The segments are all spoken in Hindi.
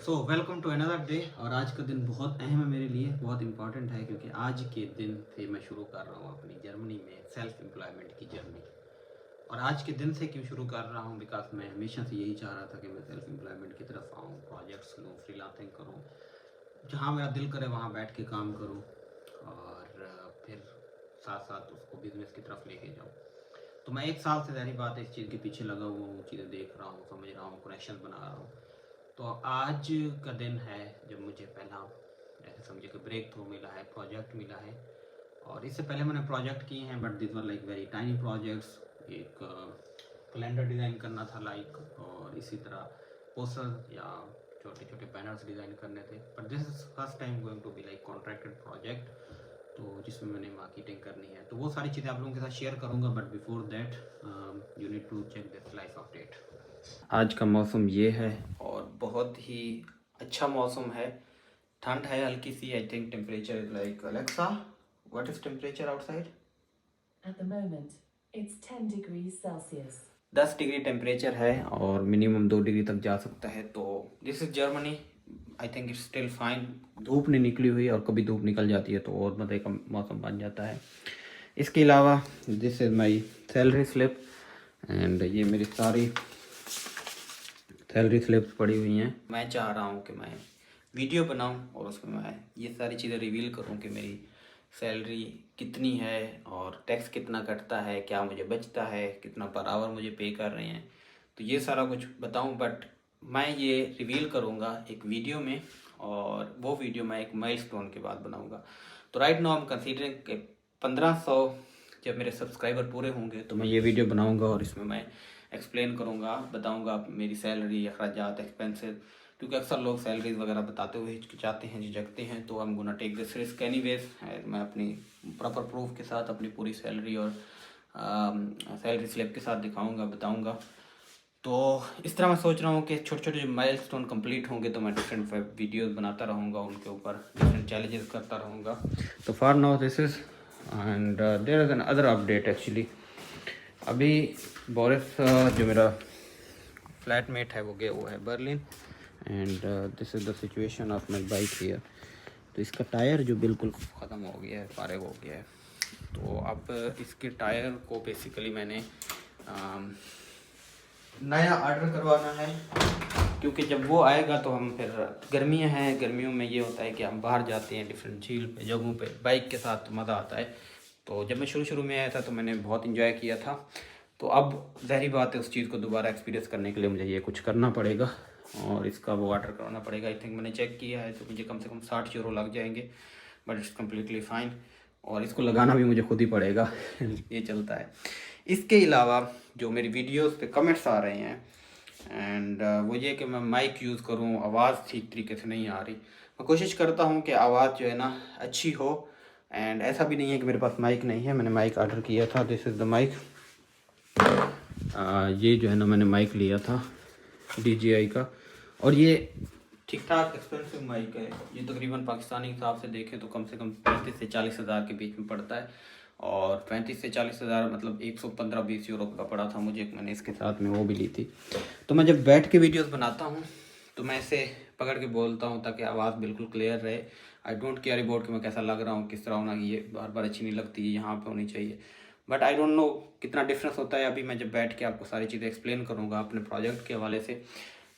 Welcome to another day. और आज का दिन बहुत अहम है मेरे लिए, बहुत इंपॉर्टेंट है क्योंकि आज के दिन से मैं शुरू कर रहा हूँ अपनी जर्मनी में सेल्फ एम्प्लॉयमेंट की जर्नी। और आज के दिन से क्यों शुरू कर रहा हूँ, बिकॉज मैं हमेशा से यही चाह रहा था कि मैं सेल्फ एम्प्लॉयमेंट की तरफ आऊँ, प्रोजेक्ट्स लूँ, फ्रीलांसिंग करूँ, जहाँ मेरा दिल करे वहाँ बैठ के काम करूँ और फिर साथ साथ उसको बिजनेस की तरफ लेके जाऊँ। तो मैं 1 साल से ज़ाहिर बात है इस चीज़ के पीछे लगा हुआ हूँ, चीज़ें देख रहा हूँ, समझ रहा हूँ, कनेक्शन बना रहा हूँ। तो आज का दिन है जब मुझे पहला ऐसे समझे कि ब्रेक थ्रू मिला है, प्रोजेक्ट मिला है। और इससे पहले मैंने प्रोजेक्ट किए हैं, but this were like very tiny projects. एक कैलेंडर डिज़ाइन करना था लाइक, और इसी तरह पोस्टर या छोटे छोटे बैनर्स डिज़ाइन करने थे। But this is first time going to be like contracted project, तो जिसमें मैंने मार्केटिंग करनी है। तो वो सारी चीज़ें आप लोगों के साथ शेयर करूँगा, but before that you need to check this life update. आज का मौसम ये है और बहुत ही अच्छा मौसम है। ठंड है हल्की सी। I think temperature is like, Alexa what is temperature outside? At the moment, it's 10 degrees Celsius. 10 degree temperature है और मिनिमम 2 डिग्री तक जा सकता है। तो this is Germany. I think it's still fine. धूप नहीं निकली हुई, और कभी धूप निकल जाती है तो और मज़े का मौसम बन जाता है। इसके अलावा this is my salary slip, and ये मेरी सारी सैलरी स्लिप्स पड़ी हुई हैं। मैं चाह रहा हूँ कि मैं वीडियो बनाऊँ और उसमें मैं ये सारी चीज़ें रिवील करूँ कि मेरी सैलरी कितनी है और टैक्स कितना कटता है, क्या मुझे बचता है, कितना पर आवर मुझे पे कर रहे हैं, तो ये सारा कुछ बताऊँ। बट मैं ये रिवील करूँगा एक वीडियो में, और वो वीडियो मैं एक माइलस्टोन के बाद बनाऊँगा। तो right now I am considering कि 1500 जब मेरे सब्सक्राइबर पूरे होंगे तो मैं ये वीडियो बनाऊँगा और इसमें मैं एक्सप्लेन करूँगा, बताऊँगा मेरी सैलरी, अखराजात, एक्सपेंसेस, क्योंकि अक्सर लोग सैलरीज वगैरह बताते हुए हिचकिचाते हैं, झिझकते हैं। तो I am gonna take this risk anyways. मैं अपनी प्रॉपर प्रूफ के साथ अपनी पूरी सैलरी और सैलरी स्लिप के साथ दिखाऊंगा, बताऊंगा। तो इस तरह मैं सोच रहा हूँ कि छोटे छोटे जो माइलस्टोन कंप्लीट होंगे तो मैं डिफरेंट वीडियोस बनाता रहूँगा, उनके ऊपर डिफरेंट चैलेंजेस करता रहूँगा। तो for now this is, and there is another update actually. अभी बोरिस जो मेरा फ्लैटमेट है वो गया हुआ है Berlin, and this is the situation of my bike here. तो इसका टायर जो बिल्कुल ख़त्म हो गया है, फारिग हो गया है। तो अब इसके टायर को बेसिकली मैंने नया ऑर्डर करवाना है, क्योंकि जब वो आएगा तो हम फिर, गर्मियाँ हैं, गर्मियों में ये होता है कि हम बाहर जाते हैं डिफरेंट झील पे, जगहों पे बाइक के साथ, तो मज़ा आता है। तो जब मैं शुरू में आया था तो मैंने बहुत इंजॉय किया था। तो अब ज़ाहिर बात है उस चीज़ को दोबारा एक्सपीरियंस करने के लिए मुझे ये कुछ करना पड़ेगा और इसका वो ऑर्डर करवाना पड़ेगा। आई थिंक मैंने चेक किया है तो मुझे कम से कम 60 यूरो लग जाएंगे, बट इट्स कम्प्लीटली फ़ाइन। और इसको लगाना भी मुझे खुद ही पड़ेगा ये चलता है। इसके अलावा जो मेरी वीडियोस पे कमेंट्स आ रहे हैं, एंड वो ये कि मैं माइक यूज़ करूँ, आवाज़ ठीक तरीके से नहीं आ रही। मैं कोशिश करता हूँ कि आवाज़ जो है ना अच्छी हो, एंड ऐसा भी नहीं है कि मेरे पास माइक नहीं है। मैंने माइक ऑर्डर किया था, दिस इज़ द माइक। ये जो है ना मैंने माइक लिया था DJI का, और ये ठीक ठाक एक्सपेंसिव माइक है। ये तकरीबन पाकिस्तानी हिसाब से देखें तो कम से कम 35 से 40 हज़ार के बीच में पड़ता है, और 35 से 40 हज़ार मतलब 115-120 यूरो का पड़ा था मुझे। मैंने इसके साथ में वो भी ली थी। तो मैं जब बैठ के वीडियोस बनाता हूँ तो मैं इसे पकड़ के बोलता हूँ ताकि आवाज़ बिल्कुल क्लियर रहे। आई डोंट केयर अबाउट कि मैं कैसा लग रहा हूँ, किस तरह होना, ये बार बार अच्छी नहीं लगती, ये यहाँ पे होनी चाहिए। बट आई डोंट नो कितना डिफरेंस होता है। अभी मैं जब बैठ के आपको सारी चीज़ें एक्सप्लेन करूँगा अपने प्रोजेक्ट के हवाले से,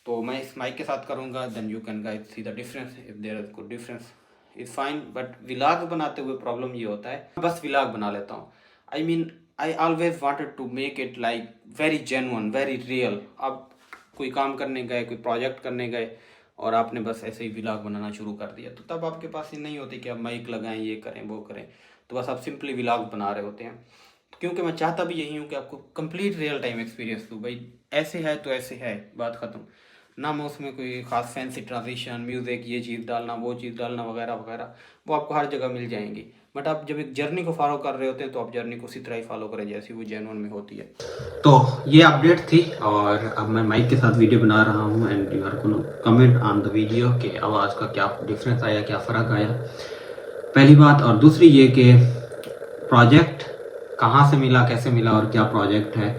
तो मैं इस माइक के साथ करूँगा, then you can guys see the difference. If there is good difference is fine. But vlog बनाते हुए प्रॉब्लम ये होता है, बस व्लॉग बना लेता हूँ। I mean I always wanted to make it like very genuine, very real. अब कोई काम करने गए, कोई प्रोजेक्ट करने गए और आपने बस ऐसे ही व्लॉग बनाना शुरू कर दिया, तो तब आपके पास ये नहीं होती कि आप माइक लगाएं, ये करें, वो करें। तो बस आप सिंपली व्लॉग बना रहे होते हैं, क्योंकि मैं चाहता भी यही हूँ कि आपको कंप्लीट रियल टाइम एक्सपीरियंस दूँ। भाई ऐसे है तो ऐसे है, बात ख़त्म। ना मैं उसमें कोई ख़ास फैंसी ट्रांजिशन, म्यूज़िक, ये चीज़ डालना, वो चीज़ डालना वगैरह वगैरह, वो आपको हर जगह मिल जाएंगी। बट आप जब एक जर्नी को फॉलो कर रहे होते हैं तो आप जर्नी को उसी तरह ही फॉलो करें जैसी वो जेन्युइन में होती है। तो ये अपडेट थी, और अब मैं माइक के साथ वीडियो बना रहा हूँ, and you are gonna comment on the video कि आवाज़ का क्या डिफरेंस आया, क्या फ़र्क आया, पहली बात। और दूसरी ये कि प्रोजेक्ट कहाँ से मिला, कैसे मिला और क्या प्रोजेक्ट है,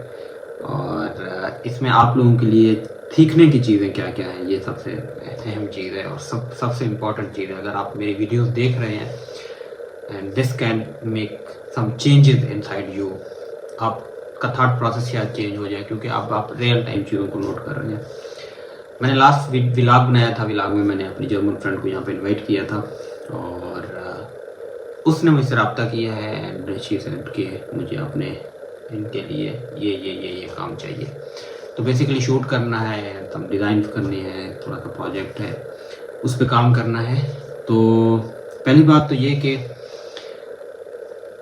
और इसमें आप लोगों के लिए सीखने की चीज़ें क्या क्या हैं, ये सबसे अहम चीज़ है और सबसे इम्पोर्टेंट चीज़ है। अगर आप मेरी वीडियोस देख रहे हैं and this can make some changes inside you, आपका थॉट प्रोसेस शायद चेंज हो जाए, क्योंकि आप रियल टाइम चीज़ों को नोट कर रहे हैं। मैंने लास्ट व्लॉग बनाया था, व्लॉग में मैंने अपनी जर्मन फ्रेंड को यहाँ पे इनवाइट किया था और उसने मुझसे रब्ता किया है एंड शी सेड कि मुझे अपने इनके लिए ये काम चाहिए। तो बेसिकली शूट करना है, तब डिज़ाइन करनी है, थोड़ा सा प्रोजेक्ट है, उस पर काम करना है। तो पहली बात तो ये कि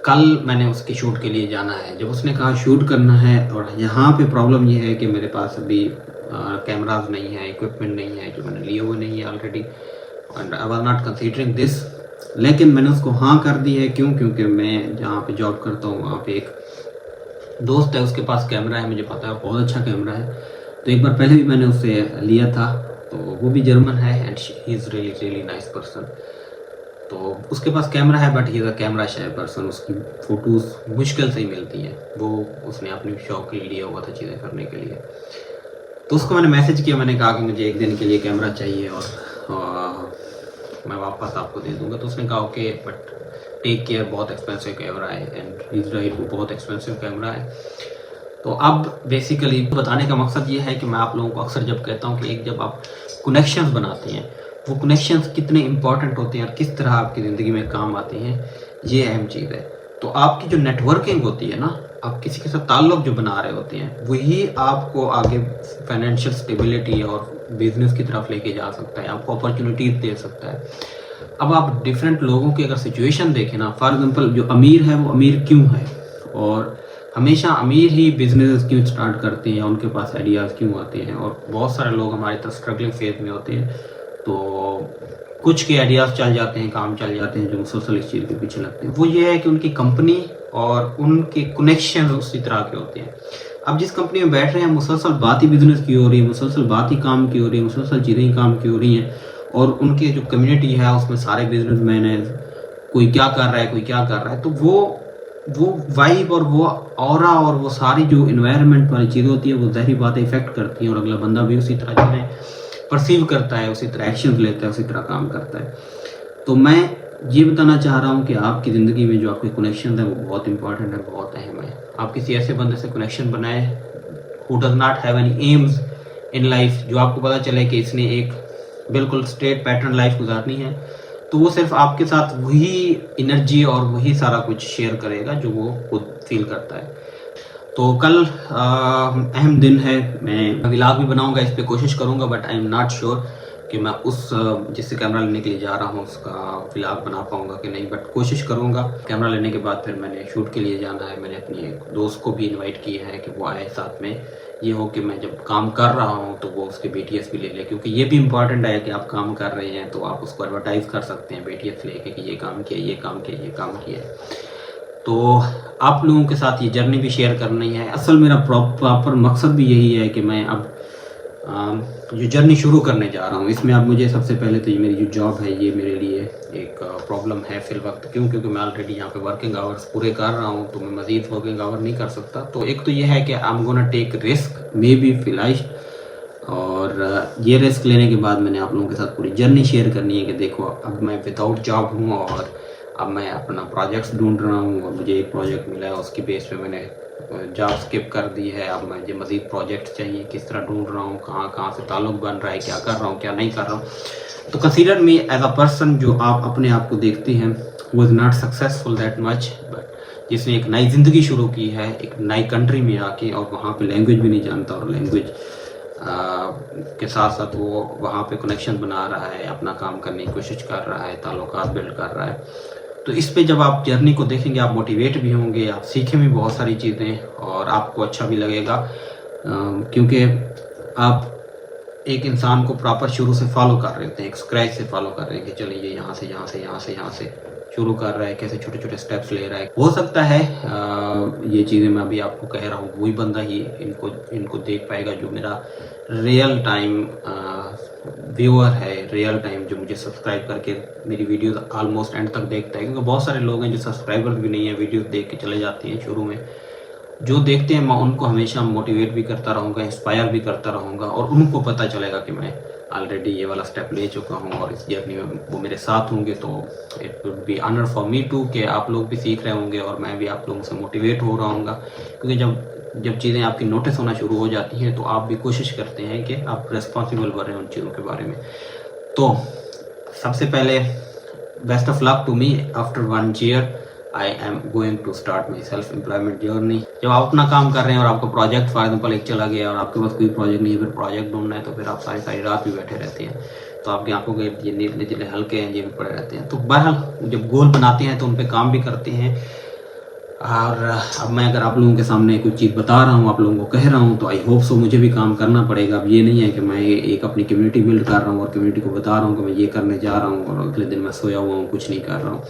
कल मैंने उसके शूट के लिए जाना है। जब उसने कहा शूट करना है, और यहाँ पे प्रॉब्लम ये है कि मेरे पास अभी कैमराज नहीं है, इक्विपमेंट नहीं है, जो मैंने लिए हुए नहीं है already, and I was not considering this. लेकिन मैंने उसको हाँ कर दी है। क्यों? क्योंकि मैं जहाँ पे जॉब करता हूँ वहाँ पे एक दोस्त है, उसके पास कैमरा है, मुझे पता है बहुत अच्छा कैमरा है। तो एक बार पहले भी मैंने उससे लिया था, तो वो भी जर्मन है and he is really nice person. तो उसके पास कैमरा है but he is a camera shy person. उसकी फ़ोटोज़ मुश्किल से ही मिलती हैं, वो उसने अपनी शौक के लिए लिया हुआ था चीज़ें करने के लिए। तो उसको मैंने मैसेज किया, मैंने कहा कि मुझे एक दिन के लिए कैमरा चाहिए और मैं वापस आपको दे दूँगा। तो उसने कहा ओके बट टेक केयर, बहुत एक्सपेंसिव कैमरा है एंड इज़ राइट, वो बहुत एक्सपेंसिव कैमरा है। तो अब बेसिकली बताने का मकसद ये है कि मैं आप लोगों को अक्सर जब कहता हूँ कि एक जब आप कनेक्शंस बनाते हैं, वो कनेक्शंस कितने इंपॉर्टेंट होते हैं और किस तरह आपकी ज़िंदगी में काम आते हैं, ये अहम चीज़ है। तो आपकी जो नेटवर्किंग होती है ना, आप किसी के साथ ताल्लुक़ जो बना रहे होते हैं, वही आपको आगे फाइनेंशियल स्टेबिलिटी और बिजनेस की तरफ लेके जा सकता है, आपको अपॉर्चुनिटीज़ दे सकता है। अब आप डिफरेंट लोगों की अगर सिचुएशन देखें ना, फॉर एग्जांपल जो अमीर है वो अमीर क्यों है, और हमेशा अमीर ही बिजनेस क्यों स्टार्ट करते हैं, उनके पास आइडियाज़ क्यों आते हैं, और बहुत सारे लोग हमारी तरह स्ट्रगलिंग फेज में होते हैं। तो कुछ के आइडियाज़ चल जाते हैं, काम चल जाते हैं, जो मुसलसल इस चीज़ के पीछे लगते हैं। वो ये है कि उनकी कंपनी और उनके कनेक्शन उसी तरह के होते हैं। अब जिस कंपनी में बैठ रहे हैं, मुसलसल बात ही बिजनेस की हो रही है, मुसलसल बात ही काम की हो रही है, मुसलसल चीज़ें ही काम की हो रही हैं, और उनकी जो कम्युनिटी है उसमें सारे बिजनेसमैन हैं, कोई क्या कर रहा है, कोई क्या कर रहा है। तो वो वाइब और वो ऑरा और वो सारी जो इन्वायरमेंट वाली चीज़ होती है, वो ज़ाहिर बात इफेक्ट करती हैं, और अगला बंदा भी उसी तरह चीज़ें परसीव करता है, उसी तरह एक्शन लेता है, उसी तरह काम करता है। तो मैं ये बताना चाह रहा हूँ कि आपकी ज़िंदगी में जो आपके कनेक्शन है वो बहुत इंपॉर्टेंट है, बहुत अहम है। आप किसी ऐसे बंदे से कनेक्शन बनाए who does not have any AIIMS in life, जो आपको पता चले कि इसने एक बिल्कुल स्ट्रेट पैटर्न लाइफ गुजारनी है, तो वो सिर्फ आपके साथ वही एनर्जी और वही सारा कुछ शेयर करेगा जो वो खुद फील करता है। तो कल अहम दिन है, मैं व्लॉग भी बनाऊंगा, इस पर कोशिश करूंगा, but I am not sure कि मैं उस जिससे कैमरा लेने के लिए जा रहा हूँ उसका व्लॉग बना पाऊंगा कि नहीं, बट कोशिश करूंगा। कैमरा लेने के बाद फिर मैंने शूट के लिए जाना है। मैंने अपनी एक दोस्त को भी इनवाइट किया है कि वो आए साथ में। ये हो कि मैं जब काम कर रहा हूँ तो वो उसके BTS भी ले ले, क्योंकि ये भी इंपॉर्टेंट है कि आप काम कर रहे हैं तो आप उसको एडवर्टाइज कर सकते हैं BTS लेके कि ये काम किया, ये काम किया, ये काम किया। तो आप लोगों के साथ ये जर्नी भी शेयर करनी है। असल मेरा प्रॉपर मकसद भी यही है कि मैं अब जो जर्नी शुरू करने जा रहा हूँ, इसमें अब मुझे सबसे पहले तो ये मेरी जो जॉब है ये मेरे लिए एक प्रॉब्लम है फिल वक्त। क्यों? क्योंकि मैं ऑलरेडी यहाँ पे वर्किंग आवर्स पूरे कर रहा हूँ, तो मैं मज़ीद वर्किंग आवर नहीं कर सकता। तो एक तो ये है कि I am gonna take risk maybe फिलाइश, और ये रिस्क लेने के बाद मैंने आप लोगों के साथ पूरी जर्नी शेयर करनी है कि देखो अब मैं विदाउट जॉब हूँ और अब मैं अपना प्रोजेक्ट्स ढूंढ रहा हूँ, और मुझे एक प्रोजेक्ट मिला है, उसकी बेस पे मैंने जॉब स्किप कर दी है। अब मुझे मज़ीद प्रोजेक्ट चाहिए, किस तरह ढूंढ रहा हूँ, कहाँ से ताल्लुक़ बन रहा है, क्या कर रहा हूँ, क्या नहीं कर रहा हूँ। तो consider me as a person जो आप अपने आप को देखते हैं वो is not successful that much, but जिसने एक नई ज़िंदगी शुरू की है एक नई कंट्री में आके, और वहाँ पे लैंग्वेज भी नहीं जानता, और लैंग्वेज के साथ साथ वो वहाँ पे कनेक्शन बना रहा है, अपना काम करने की कोशिश कर रहा है, ताल्लुकात बिल्ड कर रहा है। तो इस पे जब आप जर्नी को देखेंगे आप मोटिवेट भी होंगे, आप सीखें भी बहुत सारी चीज़ें, और आपको अच्छा भी लगेगा, क्योंकि आप एक इंसान को प्रॉपर शुरू से फॉलो कर रहे होते हैं, एक स्क्रैच से फॉलो कर रहे हैं कि चलिए ये यहाँ से शुरू कर रहा है, कैसे छोटे छोटे स्टेप्स ले रहा है। हो सकता है ये चीज़ें मैं अभी आपको कह रहा हूँ वही बंदा ही इनको देख पाएगा जो मेरा रियल टाइम व्यूअर है, रियल टाइम जो मुझे सब्सक्राइब करके मेरी वीडियोस ऑलमोस्ट एंड तक देखता है। क्योंकि बहुत सारे लोग हैं जो सब्सक्राइबर भी नहीं है, वीडियोस देख के चले जाते हैं शुरू में, जो देखते हैं मैं उनको हमेशा मोटिवेट भी करता रहूँगा, इंस्पायर भी करता रहूँगा, और उनको पता चलेगा कि मैं ऑलरेडी ये वाला स्टेप ले चुका हूँ और इस जर्नी में वो मेरे साथ होंगे। तो it would be honour for me to कि आप लोग भी सीख रहे होंगे और मैं भी आप लोगों से मोटिवेट हो रहा हूँगा, क्योंकि जब चीज़ें आपकी नोटिस होना शुरू हो जाती हैं तो आप भी कोशिश करते हैं कि आप रिस्पॉन्सिबल बने उन चीज़ों के बारे में। तो सबसे पहले best of luck to me. After 1 year I am going to start my self employment journey. जब आप अपना काम कर रहे हैं और आपका प्रोजेक्ट फॉर एग्जाम्पल एक चला गया और आपके पास कोई प्रोजेक्ट नहीं है, फिर प्रोजेक्ट ढूंढना है, तो फिर आप सारी सारी रात भी बैठे रहते हैं, तो आपकी आंखों के ये नीले नीले हल्के हैं, ये भी पड़े रहते हैं। तो बहरहाल जब गोल बनाते हैं तो उन पर काम भी करते हैं। और अब मैं अगर आप लोगों के सामने कुछ चीज़ बता रहा हूँ, आप लोगों को कह रहा हूँ, तो आई होप सो मुझे भी काम करना पड़ेगा। अब ये नहीं है कि मैं एक अपनी कम्युनिटी बिल्ड कर रहा हूँ और कम्युनिटी को बता रहा हूँ कि मैं ये करने जा रहा हूँ और अगले दिन मैं सोया हुआ हूँ, कुछ नहीं कर रहा हूँ।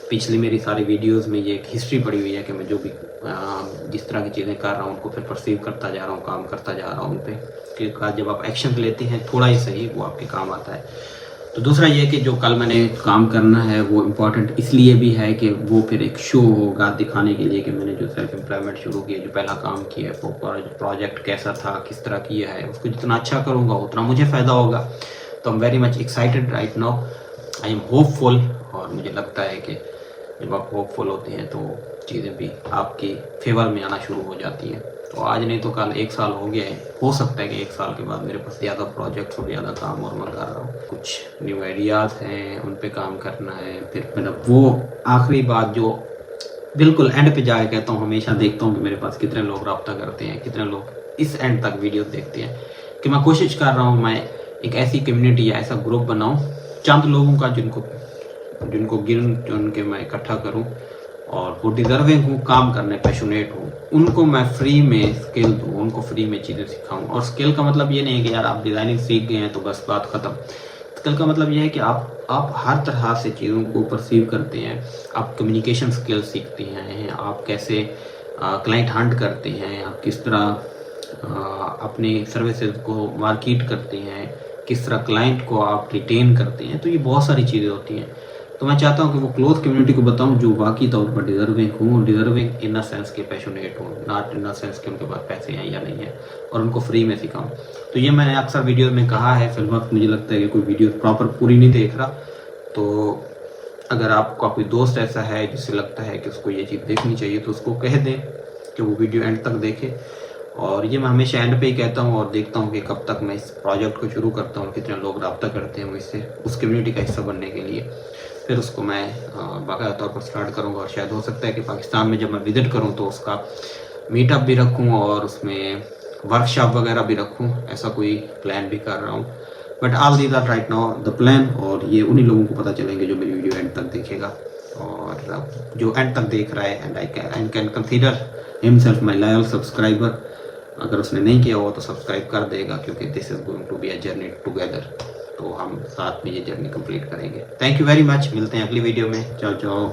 पिछली मेरी सारी वीडियोस में ये एक हिस्ट्री पड़ी हुई है कि मैं जो भी जिस तरह की चीज़ें कर रहा हूँ उनको फिर परसीव करता जा रहा हूँ, काम करता जा रहा हूँ उन पर, क्योंकि जब आप एक्शन लेते हैं थोड़ा ही सही वो आपके काम आता है। तो दूसरा ये कि जो कल मैंने काम करना है वो इम्पॉर्टेंट इसलिए भी है कि वो फिर एक शो होगा दिखाने के लिए कि मैंने जो सेल्फ एम्प्लॉयमेंट शुरू किया, जो पहला काम किया है, वो प्रोजेक्ट कैसा था, किस तरह किया है, उसको जितना अच्छा करूँगा उतना मुझे फ़ायदा होगा। तो I am very much excited right now, I am hopeful. और मुझे लगता है कि जब आप होपफुल होते हैं तो चीज़ें भी आपके फेवर में आना शुरू हो जाती हैं। तो आज नहीं तो कल 1 साल हो गया है, हो सकता है कि 1 साल के बाद मेरे पास ज़्यादा प्रोजेक्ट्स और ज़्यादा काम और मैं कर रहा हूँ, कुछ न्यू आइडियाज़ हैं उन पे काम करना है। फिर मतलब वो आखिरी बात जो बिल्कुल एंड पे जाके कहता हूँ, हमेशा देखता हूँ कि मेरे पास कितने लोग रब्ता करते हैं, कितने लोग इस एंड तक वीडियो देखते हैं, कि मैं कोशिश कर रहा हूँ मैं एक ऐसी कम्युनिटी या ऐसा ग्रुप बनाऊँ चंद लोगों का जिनको गिन चुन के मैं इकट्ठा करूँ और वो डिजर्विंग हूँ, काम करने पैशनेट हूँ, उनको मैं फ्री में स्किल दूँ, उनको फ्री में चीज़ें सिखाऊँ। और स्किल का मतलब ये नहीं है कि यार आप डिज़ाइनिंग सीख गए हैं तो बस बात ख़त्म। स्किल का मतलब ये है कि आप हर तरह से चीज़ों को परसीव करते हैं, आप कम्युनिकेशन स्किल सीखते हैं, आप कैसे क्लाइंट हंट करते हैं, आप किस तरह अपनी सर्विसेज को मार्केट करते हैं, किस तरह क्लाइंट को आप रिटेन करते हैं। तो ये बहुत सारी चीज़ें होती हैं। तो मैं चाहता हूँ कि वो क्लोज कम्युनिटी को बताऊँ जो बाकी तौर पर डिजर्विंग इन अ सेंस के पैशनेट हो, नॉट इन अ सेंस कि उनके पास पैसे हैं या नहीं है, और उनको फ्री में सिखाऊँ। तो ये मैंने अक्सर वीडियो में कहा है, फिर वक्त मुझे लगता है कि कोई वीडियो प्रॉपर पूरी नहीं देख रहा। तो अगर आपका कोई दोस्त ऐसा है जिससे लगता है कि उसको ये चीज़ देखनी चाहिए तो उसको कह दें कि वो वीडियो एंड तक देखे। और ये मैं हमेशा एंड पे ही कहता हूँ और देखता हूँ कि कब तक मैं इस प्रोजेक्ट को शुरू करता हूँ, कितने लोग रब्ता करते हैं मुझसे उस कम्युनिटी का हिस्सा बनने के लिए। फिर उसको मैं बाकायदा तौर पर स्टार्ट करूँगा और शायद हो सकता है कि पाकिस्तान में जब मैं विज़िट करूँ तो उसका मीटअप भी रखूँ और उसमें वर्कशॉप वगैरह भी रखूँ, ऐसा कोई प्लान भी कर रहा हूँ। But all these are right now the plan, और ये उन्हीं लोगों को पता चलेंगे जो मेरी वीडियो एंड तक देखेगा। और जो एंड तक देख रहा है and I can consider himself my loyal subscriber. अगर उसने नहीं किया हो तो सब्सक्राइब कर देगा, क्योंकि this is going to be a journey together. तो हम साथ में ये जर्नी कंप्लीट करेंगे। थैंक यू वेरी मच, मिलते हैं अगली वीडियो में। चाओ चाओ।